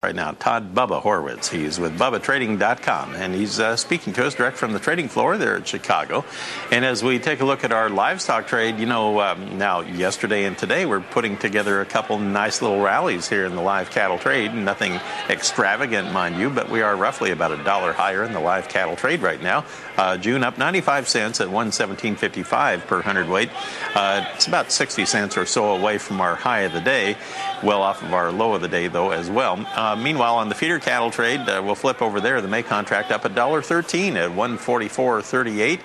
Right now, Todd Bubba Horwitz. He's with BubbaTrading.com, and he's speaking to us direct from the trading floor there at Chicago. And as we take a look at our livestock trade, now yesterday and today we're putting together a couple nice little rallies here in the live cattle trade. Nothing extravagant, mind you, but we are roughly about $1 higher in the live cattle trade right now. June up 95 cents at 117.55 per hundredweight. It's about 60 cents or so away from our high of the day, well off of our low of the day though as well. Meanwhile, on the feeder cattle trade, we'll flip over there. The May contract up $1.13 at 144.38,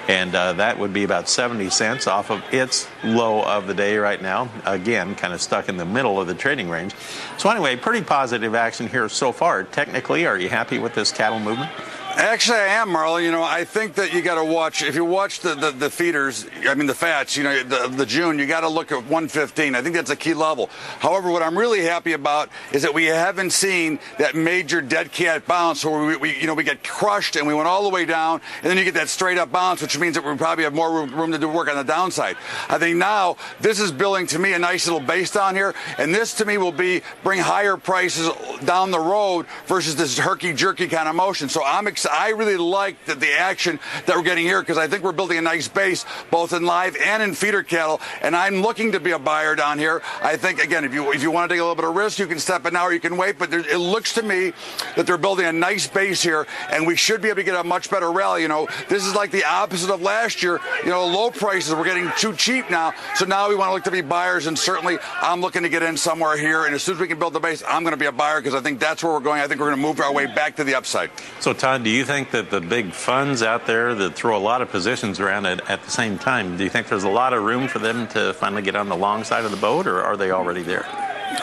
and that would be about 70 cents off of its low of the day right now. Again, kind of stuck in the middle of the trading range. So anyway, pretty positive action here so far. Technically, are you happy with this cattle movement? Actually, I am, Marlon. I think that you got to watch, if you watch the feeders, the fats, the June, you got to look at 115. I think that's a key level. However, what I'm really happy about is that we haven't seen that major dead cat bounce where we get crushed and we went all the way down, and then you get that straight up bounce, which means that we probably have more room to do work on the downside. I think now this is building to me a nice little base down here, and this to me will bring higher prices down the road versus this herky-jerky kind of motion. So I really like the action that we're getting here because I think we're building a nice base both in live and in feeder cattle, and I'm looking to be a buyer down here. I think, again, if you want to take a little bit of risk, you can step in now or you can wait, but it looks to me that they're building a nice base here, and we should be able to get a much better rally. This is like the opposite of last year. Low prices, we're getting too cheap now, so now we want to look to be buyers, and certainly I'm looking to get in somewhere here, and as soon as we can build the base, I'm going to be a buyer because I think that's where we're going. I think we're going to move our way back to the upside. So, Todd, do you think that the big funds out there that throw a lot of positions around it at the same time, do you think there's a lot of room for them to finally get on the long side of the boat, or are they already there?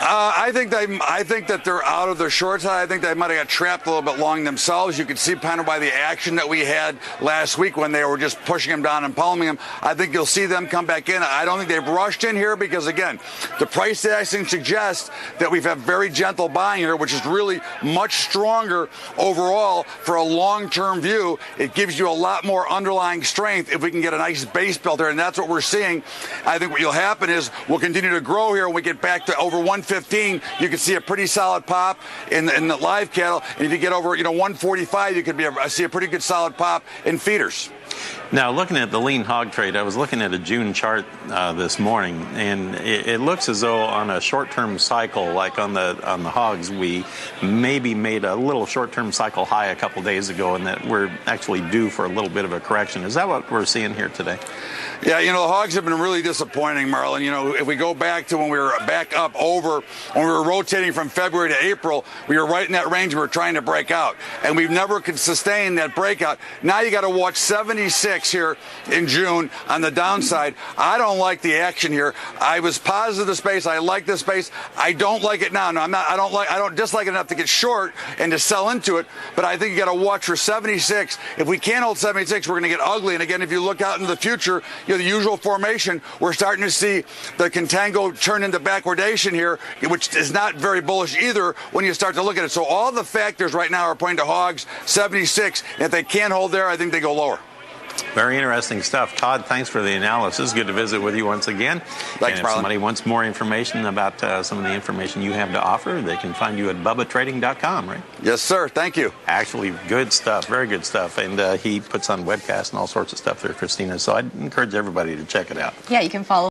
I think that they're out of their short side. I think they might have got trapped a little bit long themselves. You could see kind of by the action that we had last week when they were just pushing them down and palming them. I think you'll see them come back in. I don't think they've rushed in here because, again, the price action suggests that we've had very gentle buying here, which is really much stronger overall for a long-term view. It gives you a lot more underlying strength if we can get a nice base built here, and that's what we're seeing. I think what will happen is we'll continue to grow here when we get back to over 115. You can see a pretty solid pop in the live cattle, and if you get over 145, you could see a pretty good solid pop in feeders. Now, looking at the lean hog trade, I was looking at a June chart this morning, and it looks as though on a short-term cycle, like on the hogs, we maybe made a little short-term cycle high a couple days ago, and that we're actually due for a little bit of a correction. Is that what we're seeing here today? Yeah, the hogs have been really disappointing, Marlon. If we go back to when we were back up over, when we were rotating from February to April, we were right in that range we were trying to break out, and we've never could sustain that breakout. Now you got to watch 76 here in June on the downside. I don't like the action here. I was positive the space. I like the space. I don't like it now. No, I don't dislike it enough to get short and to sell into it, but I think you got to watch for 76. If we can't hold 76, we're going to get ugly. And again, if you look out into the future, the usual formation, we're starting to see the contango turn into backwardation here, which is not very bullish either when you start to look at it. So all the factors right now are pointing to hogs 76. If they can't hold there, I think they go lower. Very interesting stuff. Todd, thanks for the analysis. Good to visit with you once again. Thanks, and if somebody wants more information about some of the information you have to offer, they can find you at BubbaTrading.com, right? Yes, sir. Thank you. Actually, good stuff. Very good stuff. And he puts on webcasts and all sorts of stuff there, Christina. So I'd encourage everybody to check it out. Yeah, you can follow